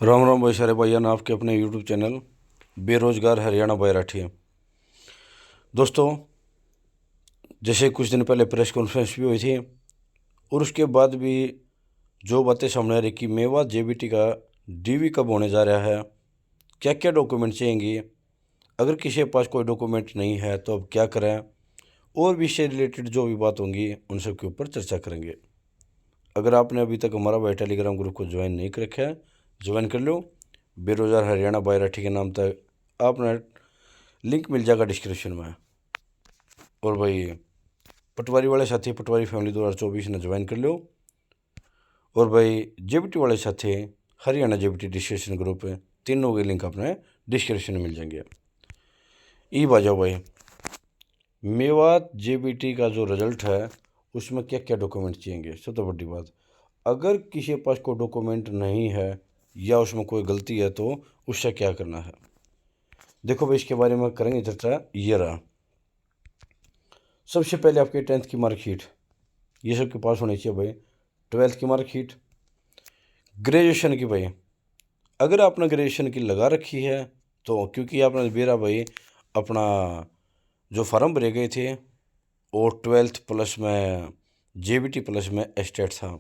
राम राम भाई सारे भाइयान, आपके अपने यूट्यूब चैनल बेरोजगार हरियाणा बाय राठी। दोस्तों, जैसे कुछ दिन पहले प्रेस कॉन्फ्रेंस भी हुई थी और उसके बाद भी जो बातें सामने आ रही कि मेवात जेबीटी का डीवी कब होने जा रहा है, क्या क्या डॉक्यूमेंट चाहिए, अगर किसी के पास कोई डॉक्यूमेंट नहीं है तो अब क्या करें, और भी इससे रिलेटेड जो भी बात होंगी उन सब के ऊपर चर्चा करेंगे। अगर आपने अभी तक हमारा भाई टेलीग्राम ग्रुप को ज्वाइन नहीं कर रखा है, ज्वाइन कर लो। बेरोजगार हरियाणा बाय राठी के नाम तक आपने लिंक मिल जाएगा डिस्क्रिप्शन में। और भाई, पटवारी वाले साथी पटवारी फैमिली 2024 ने ज्वाइन कर लो। और भाई, जेबीटी वाले साथी हरियाणा जेबीटी डिस्कशन ग्रुप है, तीनों के लिंक अपने डिस्क्रिप्शन में मिल जाएंगे। ई बाजाओ भाई, मेवात जेबीटी का जो रिजल्ट है उसमें क्या क्या डॉक्यूमेंट चाहिए। सबसे बड़ी बात, अगर किसी के पास कोई डॉक्यूमेंट नहीं है या उसमें कोई गलती है तो उससे क्या करना है। देखो भाई, इसके बारे में करेंगे चर्चा। ये रहा, सबसे पहले आपके 10th की मार्कशीट ये सब के पास होनी चाहिए भाई। 12th की मार्कशीट, ग्रेजुएशन की भाई, अगर आपने ग्रेजुएशन की लगा रखी है तो, क्योंकि आपने मेरा भाई अपना जो फार्म भरे गए थे और 12th प्लस में जेबीटी प्लस में एस्टेट था।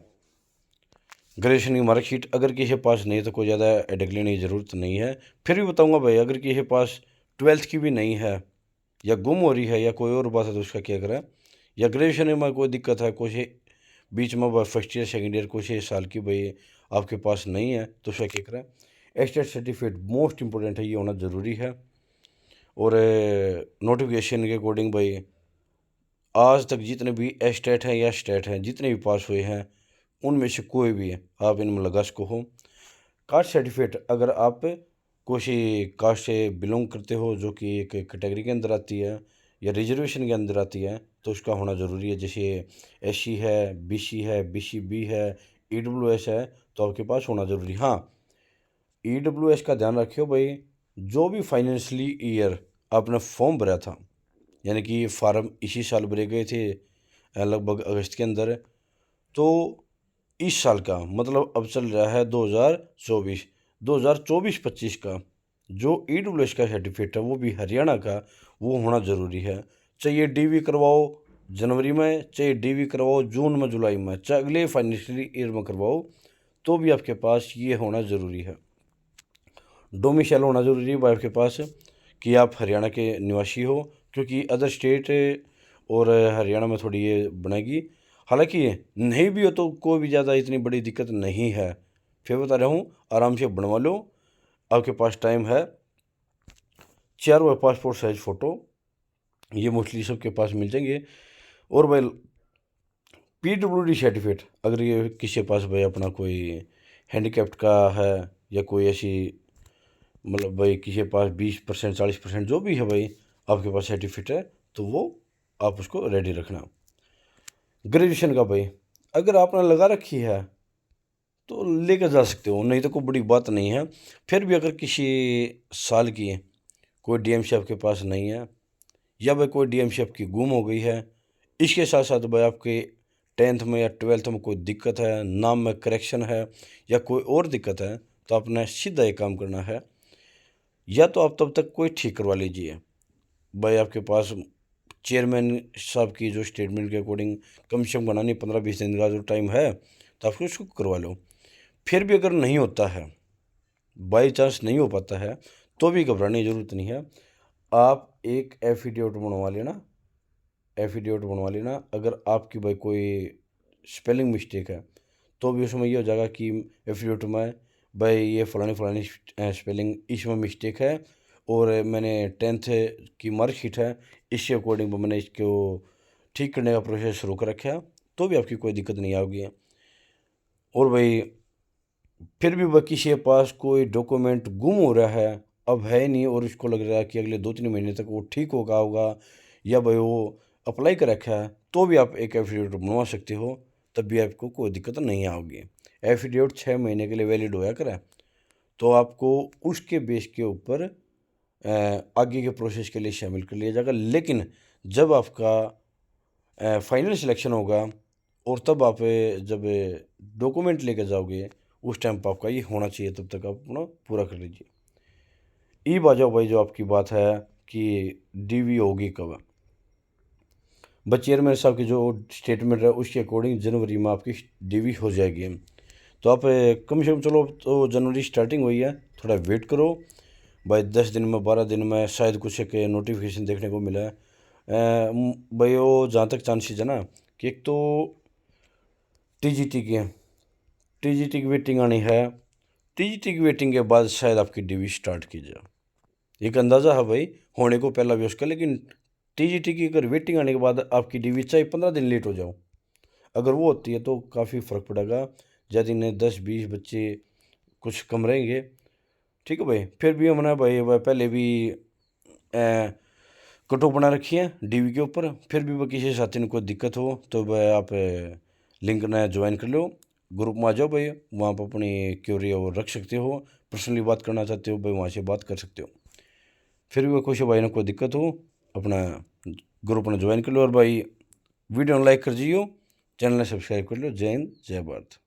ग्रेजुएशन की मार्कशीट अगर किसी के पास नहीं है तो कोई ज़्यादा हेडेक लेने की ज़रूरत नहीं है। फिर भी बताऊंगा भाई, अगर किसी के पास 12th की भी नहीं है या गुम हो रही है या कोई और बात है तो उसका क्या करें। या ग्रेजुएशन में कोई दिक्कत है, कुछ बीच में फर्स्ट ईयर सेकेंड ईयर कुछ साल की भाई आपके पास नहीं है तो उसका क्या करें। एस्टेट सर्टिफिकेट मोस्ट इंपॉर्टेंट है, ये होना ज़रूरी है। और नोटिफिकेशन के अकॉर्डिंग भाई, आज तक जितने भी एस्टेट हैं या स्टेट हैं जितने भी पास हुए हैं उनमें से कोई भी आप इनमें लगा सको हो। कास्ट सर्टिफिकेट, अगर आप किसी कास्ट से बिलोंग करते हो जो कि एक कैटेगरी के अंदर आती है या रिजर्वेशन के अंदर आती है तो उसका होना ज़रूरी है। जैसे एससी है, बीसी है, बीसीबी है, ईडब्ल्यूएस है, तो आपके पास होना ज़रूरी। हाँ, ईडब्ल्यूएस का ध्यान रखियो भाई, जो भी फाइनेंशियली ईयर आपने फॉर्म भरा था, यानी कि ये फार्म इसी साल भरे गए थे लगभग अगस्त के अंदर, तो इस साल का मतलब अब चल रहा है 2024, 2024-25 का जो ईडब्ल्यूएस का सर्टिफिकेट है वो भी हरियाणा का, वो होना ज़रूरी है। चाहे डीवी करवाओ जनवरी में, चाहे डीवी करवाओ जून में, जुलाई में, चाहे अगले फाइनेंशियल ईयर में करवाओ, तो भी आपके पास ये होना ज़रूरी है। डोमिसाइल होना ज़रूरी है भाई आपके पास कि आप हरियाणा के निवासी हो, क्योंकि अदर स्टेट और हरियाणा में थोड़ी ये बनेगी। हालांकि नहीं भी हो तो कोई भी ज़्यादा इतनी बड़ी दिक्कत नहीं है। फिर बता रहा हूँ, आराम से बनवा लो, आपके पास टाइम है। 4 पासपोर्ट साइज फ़ोटो, ये मोस्टली सबके पास मिल जाएंगे। और भाई, पीडब्ल्यूडी सर्टिफिकेट, अगर ये किसी के पास भाई अपना कोई हैंडीकैप्ड का है या कोई ऐसी, मतलब भाई किसी के पास 20% 40% जो भी है भाई आपके पास सर्टिफिकेट है तो वो आप उसको रेडी रखना। ग्रेजुएशन का भाई, अगर आपने लगा रखी है तो लेकर जा सकते हो, नहीं तो कोई बड़ी बात नहीं है। फिर भी अगर किसी साल की कोई डीएमसी आपके पास नहीं है या भाई कोई डीएमसी आपकी गुम हो गई है, इसके साथ साथ भाई आपके 10th में या 12th में कोई दिक्कत है, नाम में करेक्शन है या कोई और दिक्कत है, तो आपने सीधा एक काम करना है, या तो आप तब तक कोई ठीक करवा लीजिए भाई। आपके पास चेयरमैन साहब की जो स्टेटमेंट के अकॉर्डिंग कम से कम बनानी 15-20 दिन का जो टाइम है तो आप उसको करवा लो। फिर भी अगर नहीं होता है, बाई चांस नहीं हो पाता है, तो भी घबराने की ज़रूरत नहीं है। आप एक एफिडेविट बनवा लेना, एफिडेविट बनवा लेना। अगर आपकी भाई कोई स्पेलिंग मिस्टेक है तो भी उसमें ये हो जाएगा कि एफिडेविट में भाई ये फलानी फलानी स्पेलिंग इसमें मिस्टेक है और मैंने 10th की मार्कशीट है इसके अकॉर्डिंग मैंने इसको ठीक करने का प्रोसेस शुरू कर रखा है, तो भी आपकी कोई दिक्कत नहीं आएगी। और भाई, फिर भी वह किसी के पास कोई डॉक्यूमेंट गुम हो रहा है, अब है नहीं, और इसको लग रहा है कि अगले 2-3 महीने तक वो ठीक होगा या भाई वो अप्लाई कर रखा है, तो भी आप एक एफिडेविट बनवा सकते हो, तब भी आपको कोई दिक्कत नहीं आएगी। एफिडेविट 6 महीने के लिए वैलिड होया करे, तो आपको उसके बेस के ऊपर आगे के प्रोसेस के लिए शामिल कर लिया जाएगा। लेकिन जब आपका फाइनल सिलेक्शन होगा और तब आप जब डॉक्यूमेंट लेकर जाओगे उस टाइम पर आपका ये होना चाहिए, तब तक आप अपना पूरा कर लीजिए। ई बाजो भाई जो आपकी बात है कि डीवी होगी कब, बस चेयरमैन साहब की जो स्टेटमेंट है उसके अकॉर्डिंग जनवरी में आपकी डीवी हो जाएगी। तो आप कम से कम चलो, तो जनवरी स्टार्टिंग हुई है, थोड़ा वेट करो भाई, 10 दिन में 12 दिन में शायद कुछ एक नोटिफिकेशन देखने को मिला है। भाई वो जहाँ तक चांसेस है ना कि एक तो टीजीटी की वेटिंग आनी है, टीजीटी की वेटिंग के बाद शायद आपकी डीवी स्टार्ट की जाए, एक अंदाज़ा है भाई, होने को पहला भी उसका। लेकिन टीजीटी की अगर वेटिंग आने के बाद आपकी डीवी चाहे 15 दिन लेट हो जाओ, अगर वो होती है तो काफ़ी फ़र्क पड़ेगा। ज़्यादा इन्हें 10-20 बच्चे कुछ कम रहेंगे, ठीक है भाई। फिर भी हमने भाई वह पहले भी कटो बना रखी है डीवी के ऊपर, फिर भी वह किसी साथी ने कोई दिक्कत हो तो वह आप लिंक नया ज्वाइन कर लो, ग्रुप में आ जाओ भाई, वहाँ पर अपनी क्यूरी वो रख सकते हो, पर्सनली बात करना चाहते हो भाई वहाँ से बात कर सकते हो। फिर भी कोई भाई ना कोई दिक्कत हो, अपना ग्रुप में ज्वाइन कर लो, और भाई वीडियो लाइक कर जियो, चैनल ने सब्सक्राइब कर लो। जय हिंद, जय भारत।